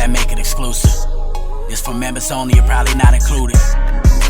that make it exclusive. This for members only, you're probably not included.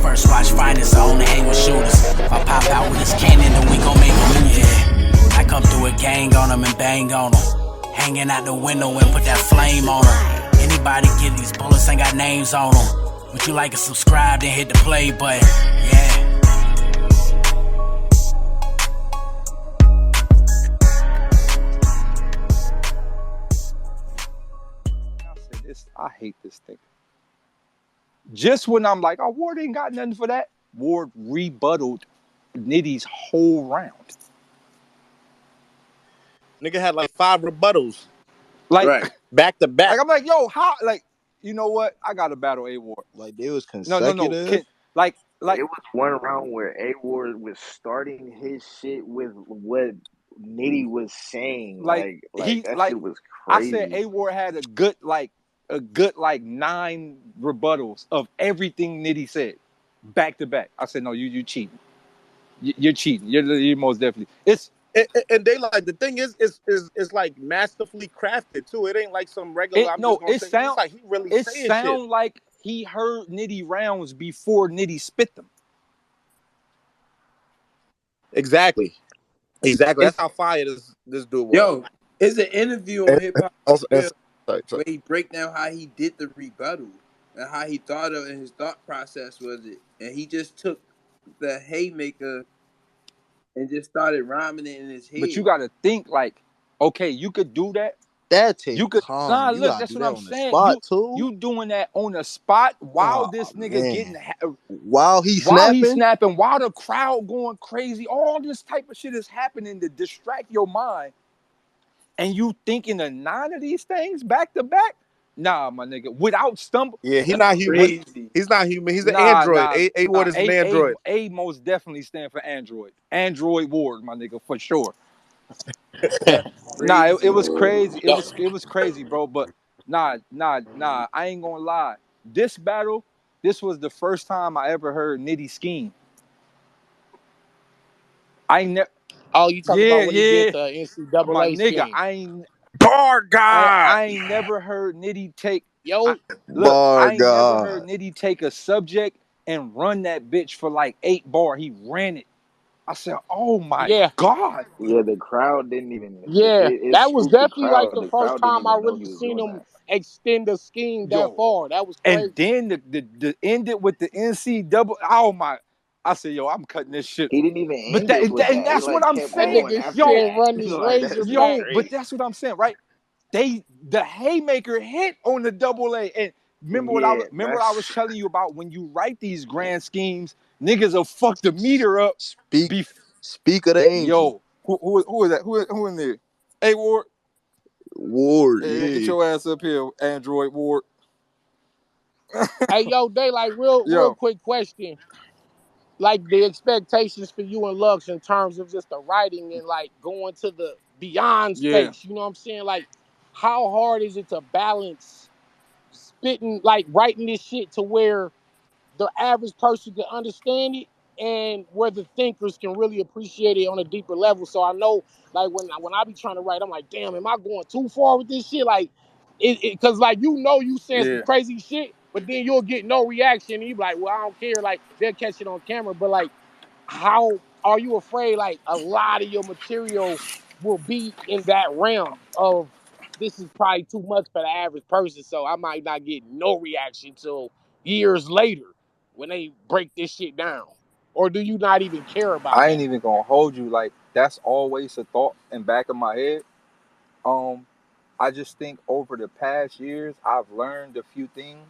First watch finest, I only hang with shooters. If I pop out with this cannon, then we gon' make a movie. Yeah. I come through a gang on them and bang on them. Hanging out the window and put that flame on them. Anybody get these bullets ain't got names on them. Would you like to subscribe, then hit the play button? Yeah. I hate this thing. Just when I'm like, oh, Ward ain't got nothing for that, Ward rebutted Nitty's whole round. Nigga had like 5 rebuttals. Like, right. Back to back. Like, I'm like, yo, how? Like, you know what? I got to battle A Ward. Like, it was consecutive. No. Like, it was one round where A Ward was starting his shit with what Nitty was saying. Like that shit was crazy. I said A Ward had a good 9 rebuttals of everything Nitty said, back to back. I said, no, you cheating. You're cheating. You're most definitely. And they like, the thing is like masterfully crafted too. It ain't like some regular. It's like he really. It sound like he heard Nitty rounds before Nitty spit them. Exactly. That's how fire this dude was. Yo, it's an interview on Hip Hop where he break down how he did the rebuttal and how he thought of, and his thought process was it, and he just took the haymaker and just started rhyming it in his head. But you got to think like, okay, you could do that. That takes you could. time. Nah, you look, that's what I'm saying. You doing that on the spot while this nigga getting while he's snapping, while the crowd going crazy. All this type of shit is happening to distract your mind, and you thinking of 9 of these things back to back. Nah, my nigga, without stumble. Yeah, he's not human. He's not human. He's an android. A Ward is an android. A most definitely stand for android. Android Ward, my nigga, for sure. Nah, it was crazy. It was crazy, bro. But nah. I ain't gonna lie. This battle, this was the first time I ever heard Nitty scheme. Oh, you talking about when he did the NCAA my nigga, scheme. I ain't never heard Nitty take. Yo, I ain't never heard Nitty take a subject and run that bitch for like 8 bars. He ran it. I said, "Oh my god!" Yeah, the crowd didn't even. Yeah, that was definitely like the first time I really seen him extend the scheme that far. That was crazy. And then the ended with the NCAA. Oh my! I said, "Yo, I'm cutting this shit." He didn't even. But that's what I'm saying. But that's what I'm saying, right? The haymaker hit on the AA, and remember what I was telling you about when you write these grand schemes. Niggas will fuck the meter up. Speak of the angel. Yo, who is that? Who in there? Hey, Ward. Hey, get your ass up here, Android Ward. Hey, yo, DAYLYT, real quick question. Like the expectations for you and Lux in terms of just the writing and like going to the beyond space. You know what I'm saying? Like, how hard is it to balance spitting, like writing this shit to where the average person can understand it and where the thinkers can really appreciate it on a deeper level? So I know, like, when I be trying to write, I'm like, damn, am I going too far with this shit? Like, because like, you saying some crazy shit, but then you'll get no reaction, and you be like, well, I don't care. Like, they'll catch it on camera, but like, how are you afraid? Like, a lot of your material will be in that realm of this is probably too much for the average person, so I might not get no reaction till years later when they break this shit down? Or do you not even care about it? I ain't even gonna hold you. Like, that's always a thought in back of my head. I just think over the past years I've learned a few things,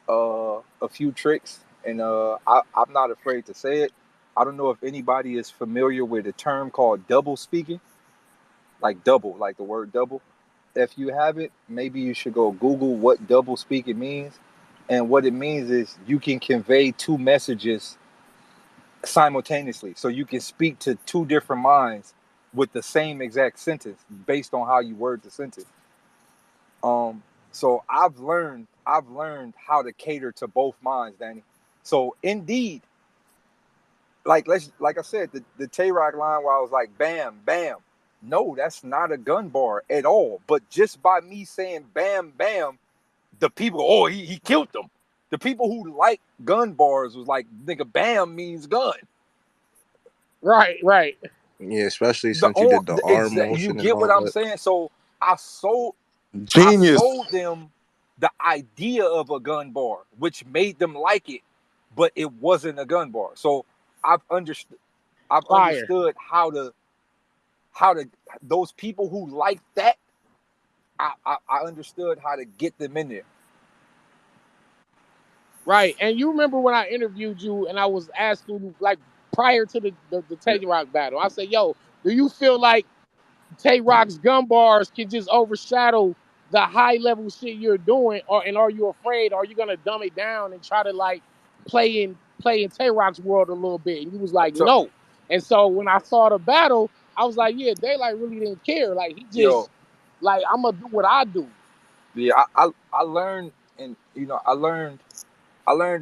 a few tricks, and I'm not afraid to say it. I don't know if anybody is familiar with a term called double speaking. Like double, like the word double. If you haven't, maybe you should go Google what double speaking means. And what it means is you can convey 2 messages simultaneously. So you can speak to 2 different minds with the same exact sentence based on how you word the sentence. So I've learned how to cater to both minds, Danny. So indeed, like I said, the Tay Rock line where I was like, bam, bam. No, that's not a gun bar at all. But just by me saying bam, bam, the people, oh, he killed them. The people who like gun bars was like, nigga, bam means gun. Right. Yeah, especially since you did the arm motion you and get all what I'm that. saying? So I sold them the idea of a gun bar, which made them like it, but it wasn't a gun bar. So I've understood how to those people who like that, I understood how to get them in there. Right. And you remember when I interviewed you and I was asking you, like, prior to the Tay Rock battle, I said, yo, do you feel like Tay Rock's gun bars can just overshadow the high level shit you're doing, and are you afraid? Are you gonna dumb it down and try to like play in Tay Rock's world a little bit? And you was like, no. And so when I saw the battle, I was like, yeah, DAYLYT really didn't care. Like he just like, I'm gonna do what I do. Yeah, I learned, and I learned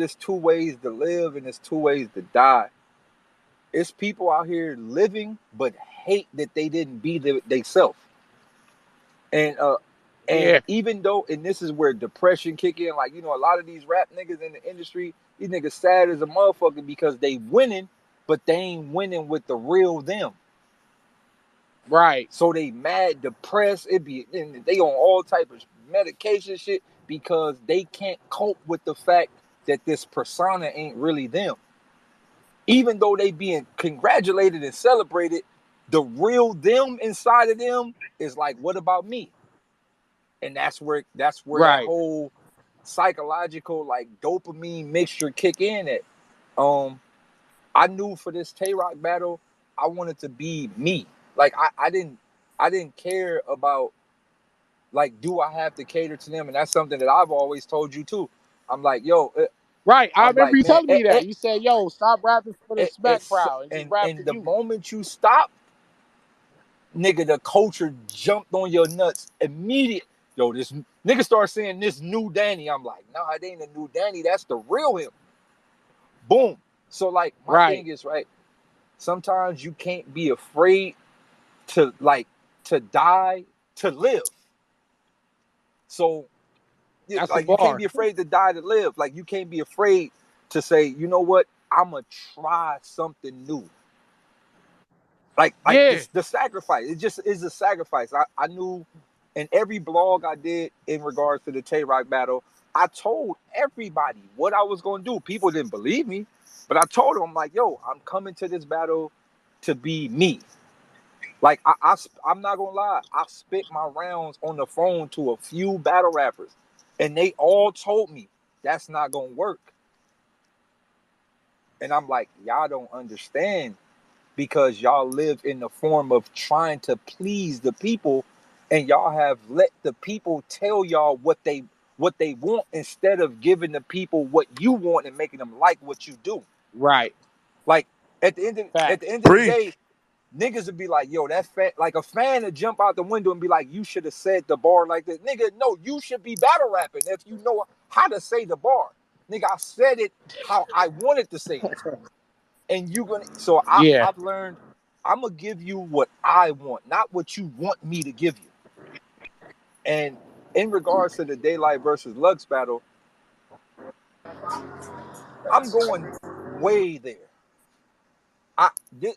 there's two ways to live and there's two ways to die. It's people out here living but hate that they didn't be themselves. And even though, and this is where depression kick in, like, a lot of these rap niggas in the industry, these niggas sad as a motherfucker because they winning, but they ain't winning with the real them. Right. So they mad, depressed, and they on all type of medication shit because they can't cope with the fact that this persona ain't really them. Even though they being congratulated and celebrated, the real them inside of them is like, what about me? And that's where that whole psychological, like, dopamine mixture kick in at. I knew for this Tay Rock battle, I wanted to be me. Like I didn't care about, like, do I have to cater to them? And that's something that I've always told you too. I'm like, yo, right. I remember you telling me that. You said, yo, stop rapping for the smack crowd and just rap for the you. moment you stop, nigga, the culture jumped on your nuts immediate. Yo, this nigga start saying this new Danny. I'm like, nah, it ain't a new Danny. That's the real him. Boom. So, like, my thing is, right, sometimes you can't be afraid to die to live. So, like, you can't be afraid to die to live. Like, you can't be afraid to say, you know what, I'm gonna try something new. Like it's the sacrifice. It just is a sacrifice. I knew in every blog I did in regards to the Tay Rock battle, I told everybody what I was gonna do. People didn't believe me, but I told them, I'm like, yo, I'm coming to this battle to be me. Like, I'm not gonna lie, I spit my rounds on the phone to a few battle rappers, and they all told me that's not gonna work. And I'm like, y'all don't understand, because y'all live in the form of trying to please the people, and y'all have let the people tell y'all what they want instead of giving the people what you want and making them like what you do. Right. Like, at the end of the day, niggas would be like, yo, that like a fan would jump out the window and be like, you should have said the bar like this. Nigga, no, you should be battle rapping if you know how to say the bar. Nigga, I said it how I wanted to say it. And I've learned, I'm gonna give you what I want, not what you want me to give you. And in regards to the DAYLYT versus Lux battle, I'm going way there.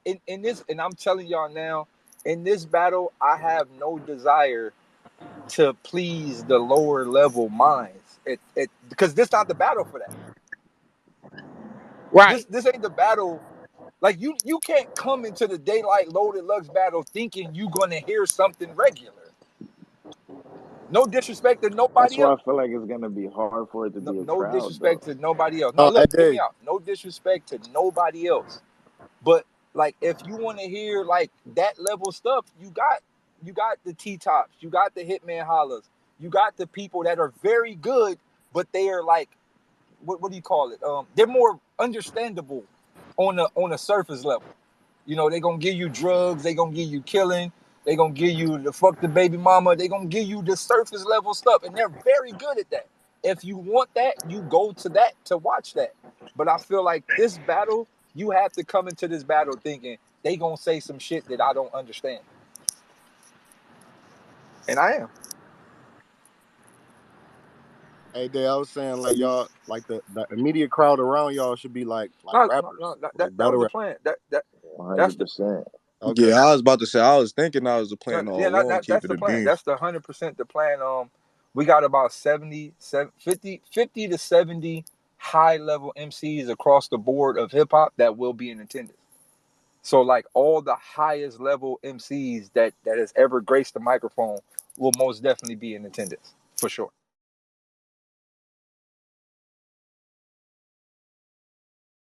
In this, and I'm telling y'all now, in this battle, I have no desire to please the lower level minds. Because this not the battle for that. Right. This ain't the battle. Like, you can't come into the DAYLYT Loaded Lux battle thinking you gonna hear something regular. No disrespect to nobody else. That's why I feel like it's gonna be hard for it to be a No crowd, disrespect though. to nobody else. No, look, hear me out. No disrespect to nobody else. But, like, if you want to hear, like, that level stuff, you got the T-Tops, you got the Hitman Hollers, you got the people that are very good, but they are like, what do you call it? They're more understandable on a surface level. They gonna give you drugs, they gonna give you killing, they gonna give you the fuck the baby mama, they gonna give you the surface level stuff, and they're very good at that. If you want that, you go to that to watch that. But I feel like this battle, you have to come into this battle thinking they gonna say some shit that I don't understand. And I am. Hey, Day, I was saying like y'all, like the immediate crowd around y'all should be like rappers, like that was battle the rap. plan. That's the 100%. Okay. Yeah, I was about to say. I was thinking that was the plan all along. that's Keeping the it plan. being. That's the 100% the plan. We got about 50 to 70 high level MCs across the board of hip hop that will be in attendance. So like all the highest level MCs that has ever graced the microphone will most definitely be in attendance for sure.